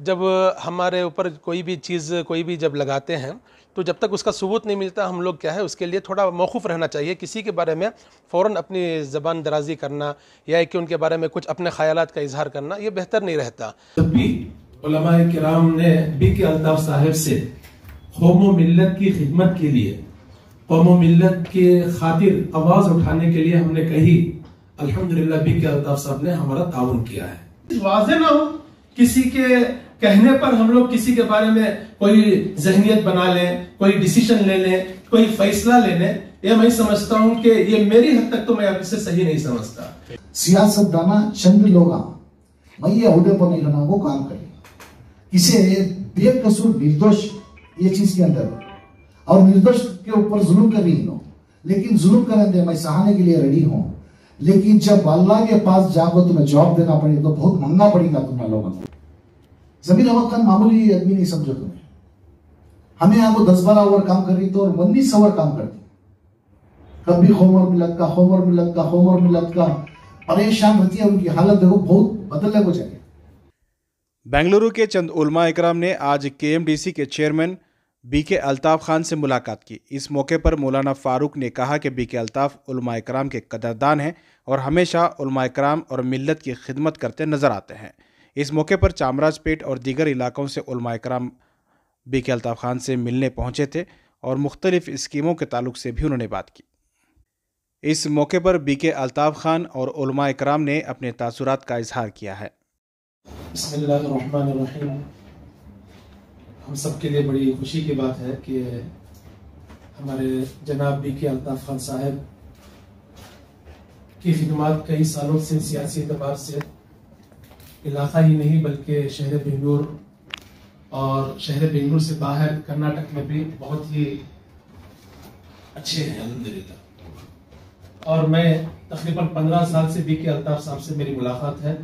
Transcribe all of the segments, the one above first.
जब हमारे ऊपर कोई भी चीज़ कोई भी जब लगाते हैं तो जब तक उसका सबूत नहीं मिलता हम लोग क्या है उसके लिए थोड़ा मौकूफ़ रहना चाहिए। किसी के बारे में फ़ौरन अपनी ज़बान दराज़ी करना या कि उनके बारे में कुछ अपने ख़यालात का इजहार करना ये बेहतर नहीं रहता। जब भी उलमाए किराम ने बीके अल्ताफ साहब से कौम व मिल्लत की खिदमत के लिए, कौम व मिल्लत के खातिर आवाज़ उठाने के लिए हमने कही, अल्हम्दुलिल्लाह बीके अल्ताफ साहब ने हमारा ताउन किया है। वाज़ेह ना हो किसी के कहने पर हम लोग किसी के बारे में कोई ज़हनियत बना लें, कोई डिसीजन ले लें, कोई फैसला ले लें, ये मैं समझता हूं कि ये मेरी हद तक तो मैं इसे सही नहीं समझता। सियासतदाना चंद लोग मैं ये अहदे पर नहीं रहना वो काम करें, इसे बेकसूर निर्दोष ये चीज के अंदर और निर्दोष के ऊपर जुल्म कर रही हो, लेकिन जुल्म करने दे मैं सहाने के लिए रेडी हूं, लेकिन जब अल्लाह के पास जाओ तुम्हें जवाब देना पड़ेगा तो बहुत महंगा पड़ेगा तुम्हारे लोगों को। जमीन अहमद खान मामूली आदमी नहीं समझो तुम्हें, हमें यहाँ वो 10-12 ओवर काम कर रही तो और 19 ओवर काम करती, कभी होमर मिलत का परेशान रहती है, उनकी हालत देखो बहुत बदलने को चाहिए। बेंगलुरु के चंद उलमा इकराम ने आज KMDC के चेयरमैन बीके अल्ताफ खान से मुलाकात की। इस मौके पर मौलाना फारूक ने कहा कि बीके अल्ताफ उलमा इकराम के कदरदान हैं और हमेशा उलमा इकराम और मिल्लत की खिदमत करते नजर आते हैं। इस मौके पर चामराजपेट और दीगर इलाकों से उलमा इकराम बीके अल्ताफ खान से मिलने पहुंचे थे और मुख्तलिफ स्कीमों के ताल्लुक से भी उन्होंने बात की। इस मौके पर बीके अल्ताफ खान और उलमा इकराम ने अपने तासुरात का इजहार किया है। बिस्मिल्लाहिर्रहमानिर्रहीम। हम सब के लिए बड़ी खुशी की बात है कि हमारे जनाब बीके अल्ताफ खान साहब की खिदमत कई सालों से सियासी एतबार से इलाका ही नहीं बल्कि शहर बेंगलुरु और शहर बेंगलुरु से बाहर कर्नाटक में भी बहुत ही अच्छे हैं अल्हम्दुलिल्लाह। और मैं तकरीबन 15 साल से बीके अल्ताफ साहब से मेरी मुलाकात है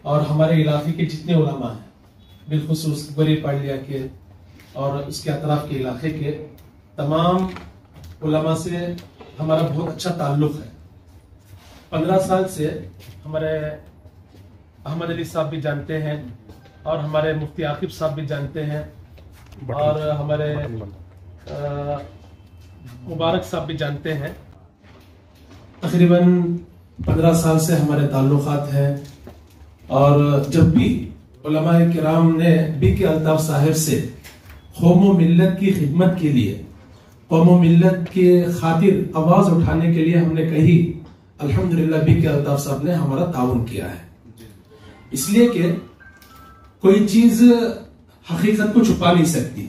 और हमारे इलाके के जितने उलमा हैं, बिलखुसूस गोरी पाड़िया के और उसके अतराफ के इलाके के तमाम उलमा से हमारा बहुत अच्छा ताल्लुक है। 15 साल से हमारे अहमद अली साहब भी जानते हैं और हमारे मुफ्ती आकिब साहब भी जानते हैं और हमारे मुबारक साहब भी जानते हैं। तकरीबन 15 साल से हमारे ताल्लुकात हैं और जब भी उलमाए किराम ने बीके अल्ताफ साहब से कौम व मिल्लत की खिदमत के लिए, कौम व मिल्लत के खातिर आवाज उठाने के लिए हमने कही, अल्हम्दुलिल्लाह बीके अल्ताफ साहब ने हमारा ताउन किया है। इसलिए कि कोई चीज हकीकत को छुपा नहीं सकती,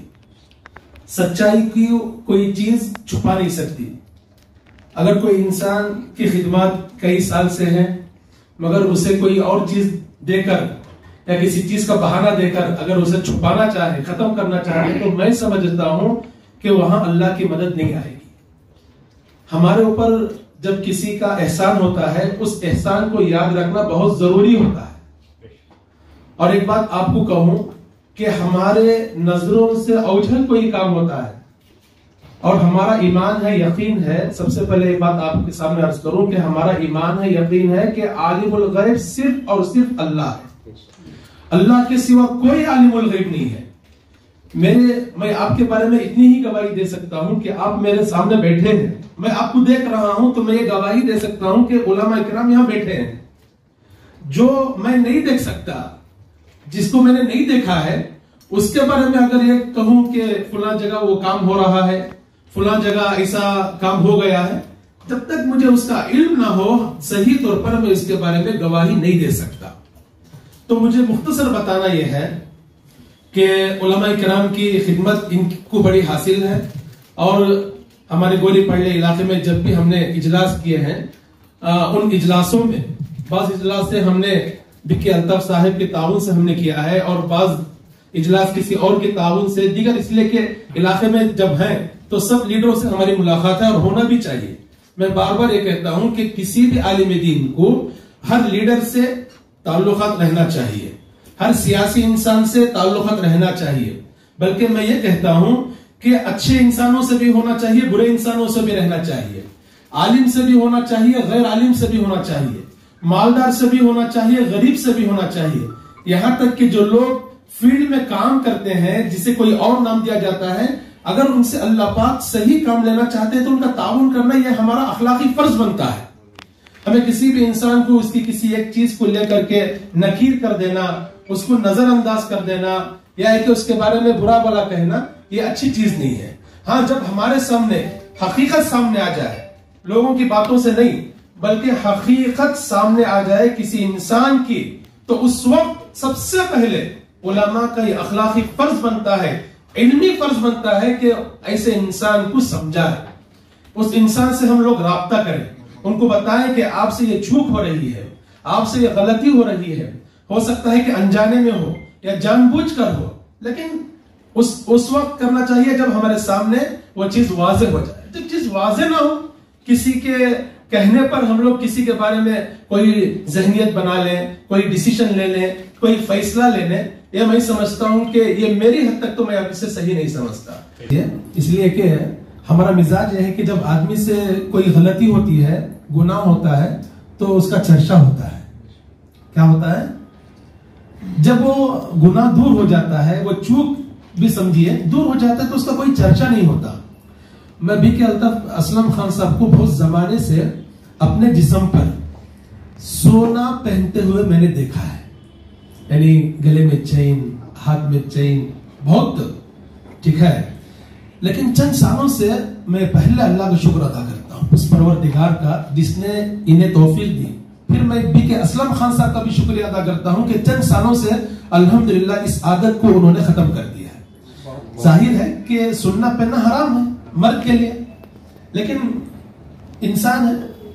सच्चाई की कोई चीज छुपा नहीं सकती। अगर कोई इंसान की खिदमत कई साल से है मगर उसे कोई और चीज देकर या किसी चीज का बहाना देकर अगर उसे छुपाना चाहे, खत्म करना चाहे, तो मैं समझता हूं कि वहां अल्लाह की मदद नहीं आएगी। हमारे ऊपर जब किसी का एहसान होता है उस एहसान को याद रखना बहुत जरूरी होता है। और एक बात आपको कहूं कि हमारे नजरों से ओझल कोई काम होता है और हमारा ईमान है, यकीन है। सबसे पहले एक बात आपके सामने अर्ज करूं कि हमारा ईमान है, यकीन है कि आलिमुल गैब सिर्फ और सिर्फ अल्लाह है। अल्लाह के सिवा कोई आलिमुल गैब नहीं है। मैं आपके बारे में इतनी ही गवाही दे सकता हूं कि आप मेरे सामने बैठे हैं, मैं आपको देख रहा हूं तो मैं ये गवाही दे सकता हूं कि उलमा इकराम यहां बैठे हैं। जो मैं नहीं देख सकता, जिसको मैंने नहीं देखा है, उसके बारे में अगर ये कहूं कि फुला जगह वो काम हो रहा है, फुला जगह ऐसा काम हो गया है, जब तक मुझे उसका इल्म ना हो सही तौर पर मैं इसके बारे में गवाही नहीं दे सकता। तो मुझे मुख्तसर बताना यह है कि उलमा किराम की खिदमत इनको बड़ी हासिल है और हमारे गोरी पड़ले इलाके में जब भी हमने इजलास किए हैं, उन इजलासों में बाज इजलास से हमने बीके अल्ताफ साहब के ताउन से हमने किया है और बाज इजलास किसी और के ताउन से, दीगर इसलिए के इलाके में जब हैं तो सब लीडरों से हमारी मुलाकात है और होना भी चाहिए। मैं बार बार ये कहता हूं कि किसी भी आलिम दीन को हर लीडर से ताल्लुकात रहना चाहिए, हर सियासी इंसान से ताल्लुकात रहना चाहिए। बल्कि मैं ये कहता हूं कि अच्छे इंसानों से भी होना चाहिए, बुरे इंसानों से भी रहना चाहिए, आलिम से भी होना चाहिए, गैर आलिम से भी होना चाहिए, मालदार से भी होना चाहिए, गरीब से भी होना चाहिए। यहां तक कि जो लोग फील्ड में काम करते हैं, जिसे कोई और नाम दिया जाता है, अगर उनसे अल्लाह पाक सही काम लेना चाहते हैं तो उनका ताउन करना यह हमारा अखलाकी फर्ज बनता है। हमें किसी भी इंसान को उसकी किसी एक चीज को लेकर के नकीर कर देना, उसको नजरअंदाज कर देना, या कि उसके बारे में बुरा भला कहना, यह अच्छी चीज नहीं है। हाँ, जब हमारे सामने हकीकत सामने आ जाए, लोगों की बातों से नहीं बल्कि हकीकत सामने आ जाए किसी इंसान की, तो उस वक्त सबसे पहले उलमा का यह अखलाकी फर्ज बनता है, इल्मी फर्ज बनता है कि ऐसे इंसान को समझाए, उस इंसान से हम लोग राब्ता करें, उनको बताएं कि आपसे ये चूक हो रही है, आपसे ये गलती हो रही है। हो सकता है कि अनजाने में हो या जानबूझकर हो, लेकिन उस वक्त करना चाहिए जब हमारे सामने वो चीज वाज़ेह हो जाए। जब चीज वाज़ेह ना हो, किसी के कहने पर हम लोग किसी के बारे में कोई जहनियत बना लें, कोई डिसीजन ले लें, कोई फैसला ले लें, ये मैं समझता हूं कि ये मेरी हद तक तो मैं इसे सही नहीं समझता। इसलिए कि हमारा मिजाज यह है कि जब आदमी से कोई गलती होती है, गुनाह होता है, तो उसका चर्चा होता है। क्या होता है? जब वो गुनाह दूर हो जाता है, वो चूक भी समझिए दूर हो जाता है, तो उसका कोई चर्चा नहीं होता। मैं बीके अल्ताफ असलम खान साहब को बहुत जमाने से अपने जिस्म पर सोना पहनते हुए मैंने देखा है, यानी गले में चेन, हाथ में चेन, बहुत ठीक है। लेकिन चंद सालों से मैं पहले अल्लाह का शुक्र अदा करता हूँ, उस परवरदिगार का जिसने इन्हें तौफीक दी। फिर मैं बीके असलम खान साहब का भी शुक्रिया अदा करता हूँ कि चंद सालों से अल्हम्दुलिल्लाह इस आदत को उन्होंने खत्म कर दिया है। जाहिर है कि सुनना पहनना हराम है मर्द के लिए, लेकिन इंसान है,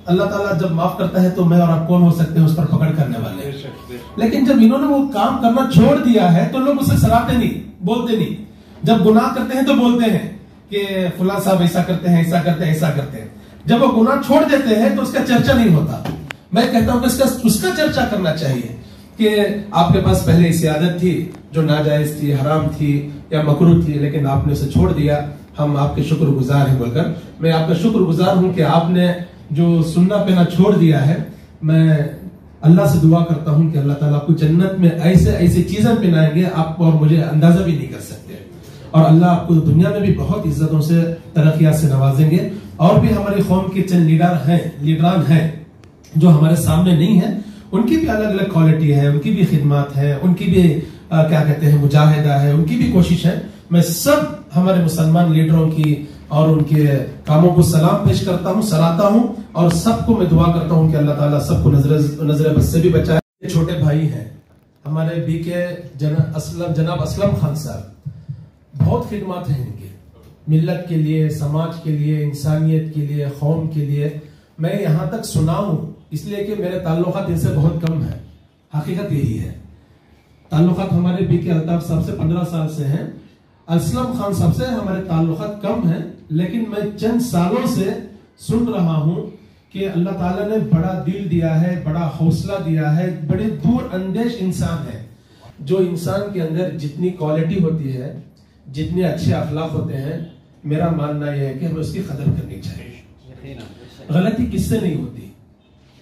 अल्लाह ताला जब माफ करता है तो मैं और आप कौन हो सकते हैं उस पर पकड़ करने वाले। लेकिन जब इन्होंने वो काम करना छोड़ दिया है तो लोग उसे सराहते नहीं, बोलते नहीं। जब गुनाह करते हैं तो बोलते हैं कि फुला साहब ऐसा करते हैं, ऐसा करते हैं, ऐसा करते हैं। जब वो गुनाह छोड़ देते हैं तो उसका चर्चा नहीं होता। मैं कहता हूं कि उसका चर्चा करना चाहिए कि आपके पास पहले ऐसी आदत थी जो नाजायज थी, हराम थी या मकरूह थी, लेकिन आपने उसे छोड़ दिया, हम आपके शुक्रगुजार हैं बोलकर। मैं आपका शुक्रगुजार हूं कि आपने जो सुनना पहना छोड़ दिया है। मैं अल्लाह से दुआ करता हूं कि अल्लाह ताला आपको जन्नत में ऐसे ऐसी चीजें पहनाएंगे आपको और मुझे अंदाजा भी नहीं कर सकते, और अल्लाह आपको दुनिया में भी बहुत इज्जतों से, तरक्कियात से नवाजेंगे। और भी हमारी कौम के चंद लीडरान हैं जो हमारे सामने नहीं है, उनकी भी अलग अलग क्वालिटी है, उनकी भी खिदमत है, उनकी भी क्या कहते हैं मुजाहिदा है, उनकी भी कोशिश है। मैं सब हमारे मुसलमान लीडरों की और उनके कामों को सलाम पेश करता हूं, सराहता हूं, और सबको मैं दुआ करता हूं कि अल्लाह ताला सबको नजर बद से भी बचाए। छोटे भाई हैं हमारे बीके जनाब असलम खान साहब, बहुत खिदमत है इनकी, मिल्लत के लिए, समाज के लिए, इंसानियत के लिए, कौम के लिए। मैं यहां तक सुनाऊं इसलिए कि मेरे ताल्लुकात इनसे बहुत कम है, हकीकत यही है। ताल्लुकात हमारे बीके अल्ताफ साहब से 15 साल से हैं, असलम खान साहब से हमारे ताल्लुकात कम हैं, लेकिन मैं चंद सालों से सुन रहा हूं कि अल्लाह ताला ने बड़ा दिल दिया है, बड़ा हौसला दिया है, बड़े दूर अंदेश इंसान है। जो इंसान के अंदर जितनी क्वालिटी होती है, जितने अच्छे अखलाक होते हैं, मेरा मानना यह है कि हमें उसकी कदर करनी चाहिए। गलती किससे नहीं होती,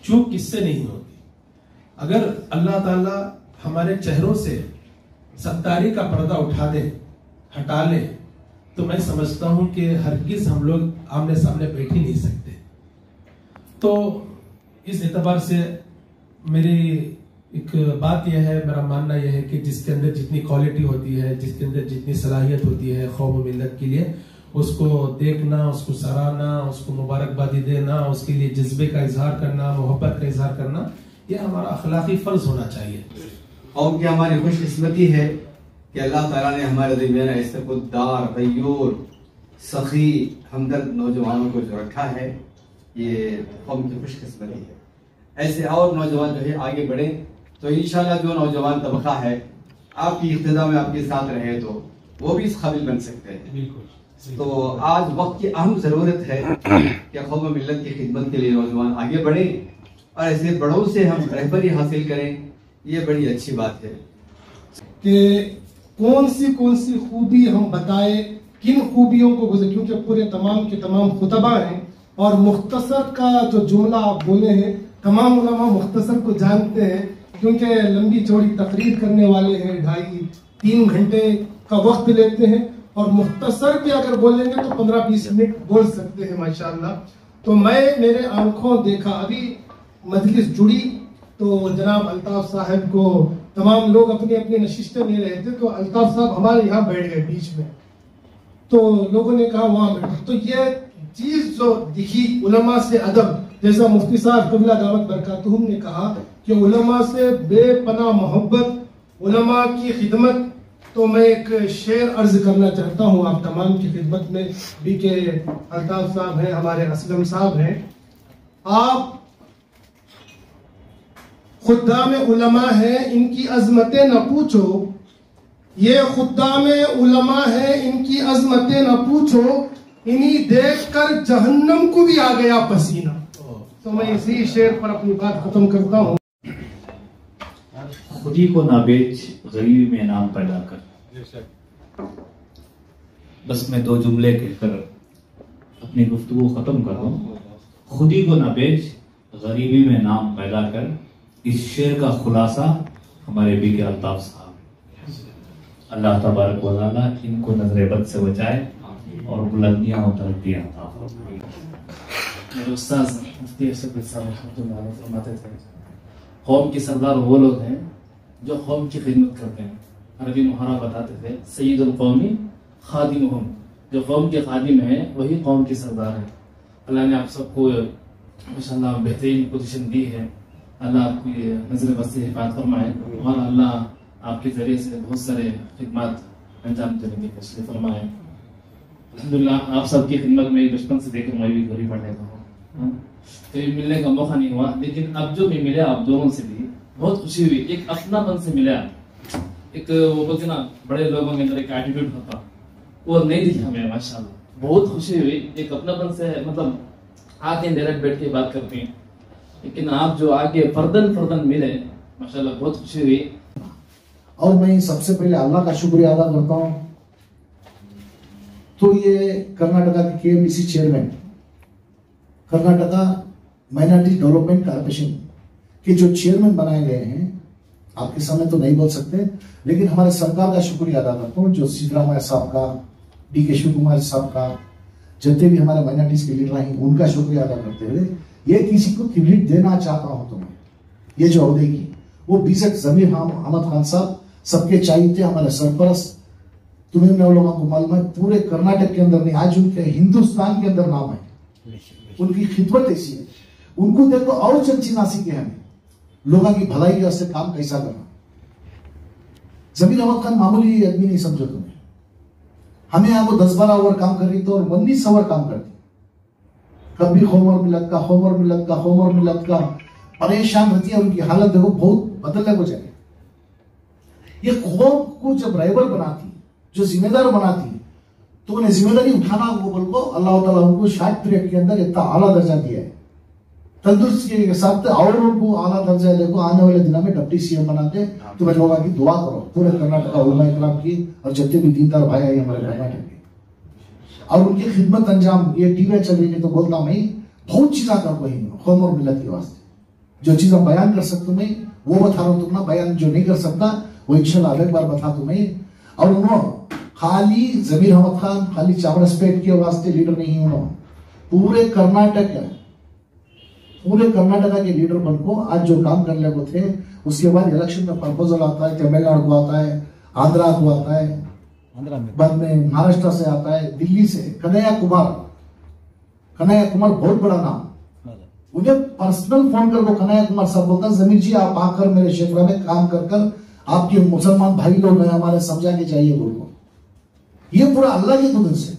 चूक किससे नहीं होती। अगर अल्लाह ताला हमारे चेहरों से सत्तारी का पर्दा उठा दे, हटा ले, तो मैं समझता हूं कि हरगिज हम लोग आमने सामने बैठ ही नहीं सकते। तो इस एतबार से मेरी एक बात यह है, मेरा मानना यह है कि जिसके अंदर जितनी क्वालिटी होती है, जिसके अंदर जितनी सलाहियत होती है कौम मिल्लत के लिए, उसको देखना, उसको सराहना, उसको मुबारकबादी देना, उसके लिए जज्बे का इजहार करना, मोहब्बत का इजहार करना, यह हमारा अखलाकी फर्ज होना चाहिए। और क्या हमारी खुशकिस्मती है कि अल्लाह ताला ने हमारे दरमियान ऐसे खुददार, गयूर, सखी, हमदर्द नौजवानों को जो रखा है, ये कौम की खुशकिस्मती है। ऐसे और नौजवान जो है आगे बढ़े तो इंशाल्लाह जो नौजवान तबका है आपकी इख्तिदा में आपके साथ रहे तो वो भी इस काबिल बन सकते हैं। बिल्कुल। तो आज वक्त की अहम जरूरत है कि कौम मिल्लत की खिदमत के लिए नौजवान आगे बढ़े और ऐसे बड़ों से हम रहबरी हासिल करें, ये बड़ी अच्छी बात है। कि कौन सी खूबी हम बताए, किन खूबियों को गुजरे, क्योंकि पूरे तमाम के तमाम खुतबा हैं और मुख्तसर का जो जुमला आप बोले हैं, तमाम उलमा मुख्तसर को जानते हैं, क्योंकि लंबी चौड़ी तकरीर करने वाले हैं, 2.5 3 घंटे का वक्त लेते हैं और मुख्तसर भी अगर बोलेंगे तो 15-20 मिनट बोल सकते हैं माशाल्लाह। तो मैं मेरे आंखों देखा, अभी मजलिस जुड़ी तो जनाब अल्ताफ साहब को तमाम लोग अपनी अपनी नशिस्तें ले रहे थे, तो अल्ताफ साहब हमारे यहाँ बैठ गए बीच में, तो लोगों ने कहा वहां बैठो। तो ये चीज जो दिखी उलमा से अदब, जैसा मुफ्ती साहब क़िबला दावत बरकातुहुम ने कहा कि उलमा से बेपनाह मोहब्बत, उलमा की खिदमत। तो मैं एक शेर अर्ज करना चाहता हूँ आप तमाम की खिदमत में। बीके अल्ताफ साहब हैं, हमारे असलम साहब हैं, आप खुद्दाम उलमा है, इनकी अजमतें न पूछो, ये खुद्दाम उलमा है, इनकी अजमतें न पूछो, इन्हीं देख कर जहन्नम को भी आ गया पसीना। तो मैं इसी शेर पर अपनी बात खत्म करता हूँ। खुदी को ना बेच, गरीबी में नाम पैदा कर। बस मैं 2 जुमले कहकर अपनी गुफ्तगू खत्म कर दूं। खुदी को ना बेच, गरीबी में नाम पैदा कर। इस शेर का खुलासा हमारे बीके अल्ताफ साहब। अल्लाह तबारक व तआला इनको नजर बद से बचाए और बुलंदियां और तरक्कियां अता फरमाए। मेरे उस्ताद मुफ्ती असद साहब फरमाते थे, कौम के सरदार वो लोग हैं जो कौम की खिदमत करते हैं। अरबी मुहारा बताते थे, सय्यदुल कौमी खादिमुहुम, जो कौम के खादिम हैं वही कौम के सरदार हैं। अल्लाह ने आप सबको माशाअल्लाह बेहतरीन पोजीशन दी है। अल्लाह आपकी नजर बद से हिफाजत फरमाए और अल्लाह आपके जरिए से बहुत सारे खिदमत अंजाम देने की कोशिश फरमाए। अल्हम्दुलिल्लाह आप सबकी खिदमत में बचपन से देखकर मैं भी घड़ी पढ़ लेता हूँ, कभी मिलने का मौका नहीं हुआ, लेकिन अब जो भी मिले आप दोनों से भी बहुत खुशी हुई। एक अपनापन से मिला, एक वो बोलते ना बड़े लोगों के अंदर एक एटीट्यूड होता, वो नहीं दिखा हमें माशाल्लाह। बहुत खुशी हुई, एक अपनापन से, मतलब आके डायरेक्ट बैठ के बात करते हैं, लेकिन आप जो आगे फर्दन फर्दन मिले माशाल्लाह बहुत खुशी हुई। और मैं सबसे पहले अल्लाह का शुक्रिया अदा करता हूँ। तो ये कर्नाटका के KMDC chairman, Karnataka minority development corporation के जो चेयरमैन बनाए गए हैं, आपके सामने तो नहीं बोल सकते, लेकिन हमारे सरकार का शुक्रिया अदा करता हूँ, जो सिद्धरामैया साहब का, डी.के. शिव कुमार साहब का, जितने भी हमारे माइनॉरिटीज के लीडर हैं उनका शुक्रिया अदा करते हुए ये किसी को क्रेडिट देना चाहता हूं तुम्हें, ये जो अहदे की वो बीजेट जमीर अहमद खान साहब सबके चाहिए थे, हमारे सरपरस्त। तुम्हें लोगों को मालूम है पूरे कर्नाटक के अंदर नहीं, आज उनके हिंदुस्तान के अंदर नाम है, उनकी खिदमत ऐसी है। उनको देखो और चंची नासी के हमें लोगों की भलाई के वास्ते काम कैसा करना। जमीर अहमद खान मामूली आदमी नहीं समझो तुम्हें, हमें यहाँ को 10-12 ओवर काम कर रही तो और 19 ओवर काम करती, कभी होमर मिलत का होमर मिलत का होमर मिलत का परेशान रहती है। उनकी हालत देखो बहुत बदलने को जाए। ये कौम को जब राइवल बनाती, जो जिम्मेदार बनाती, तो उन्हें जिम्मेदारी उठाना को बोल को अल्लाह ताला उनको शार्ट पीरियड के अंदर इतना आला दर्जा दिया है, तंदुरुस्ती के साथ और उनको आला दर्जा देखो आने वाले दिनों में डिप्टी सीएम बनाते। तो मैं लोगों की दुआ करो पूरे कर्नाटका उलमा इकराम की और जितने भी दीनदार भाई आए हमारे कर्नाटक के, और उनकी खिदमत अंजाम ये टीवी चल रही है तो बोलता मैं बहुत चीजा कर रही हूँ कौम और मिलत के वास्ते। जो चीज हम बयान कर सकते मैं वो बता रहा हूँ तुम ना, बयान जो नहीं कर सकता वो इंशाल्लाह एक बार बता तुम्हें। और उन्होंने खाली जमीर अहमद खान खाली चावड़स्पेट के वास्ते लीडर नहीं, उन्होंने पूरे कर्नाटका के लीडर बन को आज जो काम करने को थे। उसके बाद इलेक्शन में प्रपोजल आता है, तमिलनाडु को आता है, आंध्रा को आता है, बाद में महाराष्ट्र से आता है, दिल्ली से कन्हैया कुमार बहुत बड़ा नाम। मुझे पर्सनल फोन करके कन्हैया कुमार साहब बोलता जमीर जी आप आकर मेरे क्षेत्र में काम कर आपके मुसलमान भाई लोग हैं हमारे समझा के चाहिए बोलो। ये पूरा अल्लाह की कुदरत से,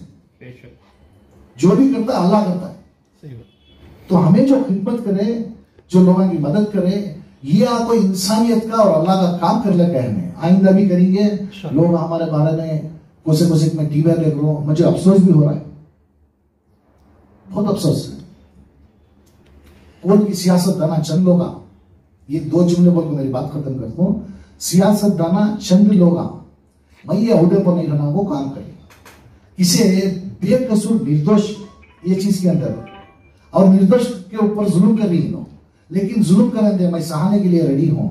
जो भी करता है अल्लाह करता है। तो हमें जो खिदमत करे, जो लोगों की मदद करे, ये आपको इंसानियत का और अल्लाह का काम कर लगा है। आइंदा भी करेंगे। लोग हमारे बारे में कोसे में टीवी देख लो, मुझे अफसोस भी हो रहा है, बहुत अफसोस है। कौन की सियासत दाना चंद लोग, ये 2 जुमले बोलकर मेरी बात खत्म करता हूं। सियासत दाना चंद लोग मैं ये अहदे पर नहीं रहना वो काम करे, इसे बेकसूर निर्दोष ये चीज के अंदर, और निर्दोष के ऊपर जुल्म कर रही हो, लेकिन जुल्म करने दे मैं सहाने के लिए रेडी हूं।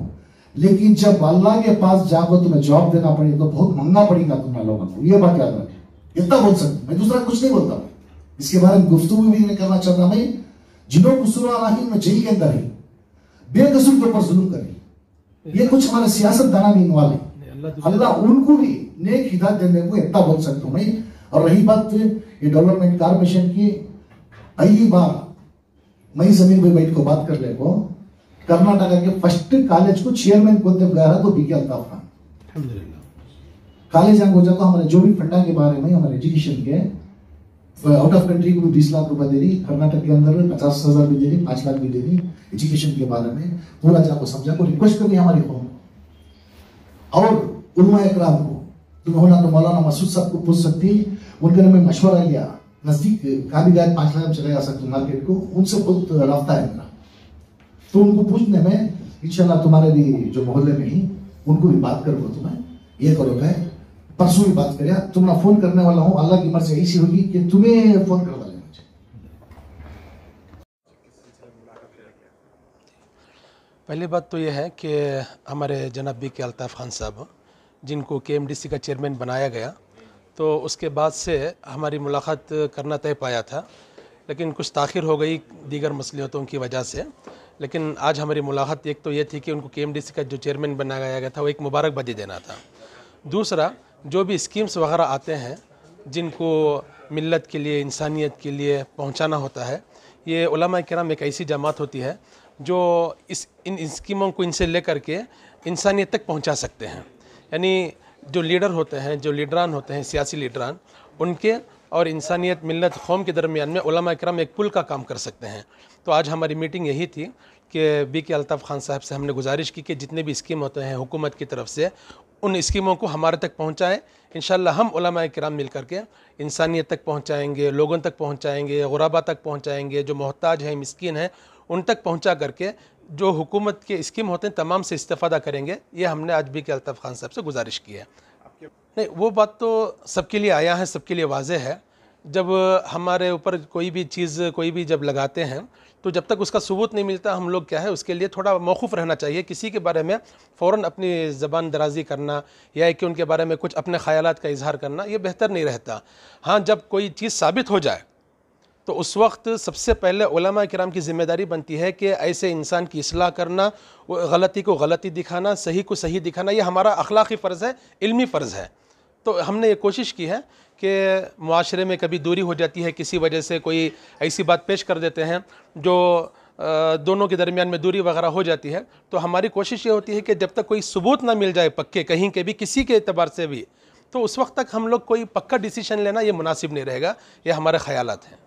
लेकिन जब अल्लाह के पास जाकर तुम्हें जवाब देना पड़ेगा तो बहुत महंगा पड़ेगा तुम्हारे लोगों को, ये बात याद रखें। इतना बोल सकते, मैं दूसरा कुछ नहीं बोलता। इसके बारे में गुफ्तगू भी नहीं करना चाहता मैं। जिन्हों कुसूर में जेल के अंदर है, बेकसूर के ऊपर जुल्म कर रही, ये कुछ हमारे सियासत दाना नहीं वाले, अल्लाह उनको भी नेक हिदायत देने को इतना बोल सकता हूं मैं। और रही बात ये डेवलपमेंट कॉर्पोरेशन की, पहली बार मैं जमीन पे बैठ को बात कर ले को कर्नाटक के फर्स्ट कॉलेज को चेयरमैन को गया तो बीके अल्ताफ खान कॉलेज हो जाता। हमारे जो भी फंडा के बारे में हमारे एजुकेशन के आउट ऑफ कंट्री को भी 20 लाख रुपए दे रही, कर्नाटक के अंदर 50,000 भी दे रही, 5 लाख भी दे रही एजुकेशन के बारे में। पूरा जाको समझा को रिक्वेस्ट करी हमारी कौम और उलमा इकराम को, तुम्हें होना तो मौलाना मसूद साहब को पूछ सकती, उनके में मशवरा लिया, नजदीक का भी गए 5 लाख चले जा सकते मार्केट को, उनसे बहुत रास्ता है मेरा। तो उनको पूछने में इंशाल्लाह तुम्हारे भी जो मोहल्ले में ही उनको भी बात करो, तुम्हें ये करो है परसों भी बात करिए, तुम्हें फोन करने वाला हूं। अल्लाह की मर्जी ऐसी होगी कि तुम्हें फोन करवा लेना चाहिए। पहली बात तो यह है कि हमारे जनाब बीके अल्ताफ खान साहब जिनको KMDC का चेयरमैन बनाया गया, तो उसके बाद से हमारी मुलाकात करना तय पाया था, लेकिन कुछ ताख़िर हो गई दीगर मसलियतों की वजह से। लेकिन आज हमारी मुलाकात एक तो ये थी कि उनको KMDC का जो चेयरमैन बनाया गया था वो एक मुबारकबादी देना था। दूसरा, जो भी स्कीम्स वगैरह आते हैं जिनको मिल्लत के लिए, इंसानियत के लिए पहुंचाना होता है, ये उलमा किराम एक ऐसी जमात होती है जो इन स्कीमों को इनसे लेकर के इंसानियत तक पहुंचा सकते हैं। यानी जो लीडर होते हैं, जो लीडरान होते हैं, सियासी लीडरान, उनके और इंसानियत, मिल्लत, कौम के दरमियान में उलमा किराम एक पुल का काम कर सकते हैं। तो आज हमारी मीटिंग यही थी कि बीके अल्ताफ खान साहब से हमने गुजारिश की कि जितने भी स्कीम होते हैं हुकूमत की तरफ से, उन स्कीमों को हमारे तक पहुँचाएँ। इंशाअल्लाह हम उलमा किराम मिल कर के इंसानियत तक पहुँचाएँगे, लोगों तक पहुँचाएँगे, गुरबा तक पहुँचाएँगे, जो मोहताज हैं, मिस्कीन हैं, उन तक पहुँचा करके जो हुकूमत के स्कीम होते हैं तमाम से इस्तेफ़ादा करेंगे। ये हमने आज बीके अल्ताफ खान साहब से गुजारिश की है। नहीं, वो बात तो सबके लिए आया है, सबके लिए वाज़े है। जब हमारे ऊपर कोई भी चीज़, कोई भी जब लगाते हैं, तो जब तक उसका सबूत नहीं मिलता हम लोग क्या है उसके लिए थोड़ा मौखूफ़ रहना चाहिए। किसी के बारे में फ़ौरन अपनी ज़बान दराज़ी करना या कि उनके बारे में कुछ अपने ख़यालात का इजहार करना, ये बेहतर नहीं रहता। हाँ, जब कोई चीज़ साबित हो जाए तो उस वक्त सबसे पहले उलमा किराम की ज़िम्मेदारी बनती है कि ऐसे इंसान की इस्लाह करना, गलती को गलती दिखाना, सही को सही दिखाना, ये हमारा अखलाक़ी फ़र्ज़ है, इल्मी फ़र्ज़ है। तो हमने ये कोशिश की है कि मुआशरे में कभी दूरी हो जाती है, किसी वजह से कोई ऐसी बात पेश कर देते हैं जो दोनों के दरमियान में दूरी वगैरह हो जाती है, तो हमारी कोशिश ये होती है कि जब तक कोई सबूत ना मिल जाए पक्के, कहीं के भी, किसी के एतबार से भी, तो उस वक्त तक हम लोग कोई पक्का डिसीजन लेना ये मुनासिब नहीं रहेगा। ये हमारे ख़यालात हैं।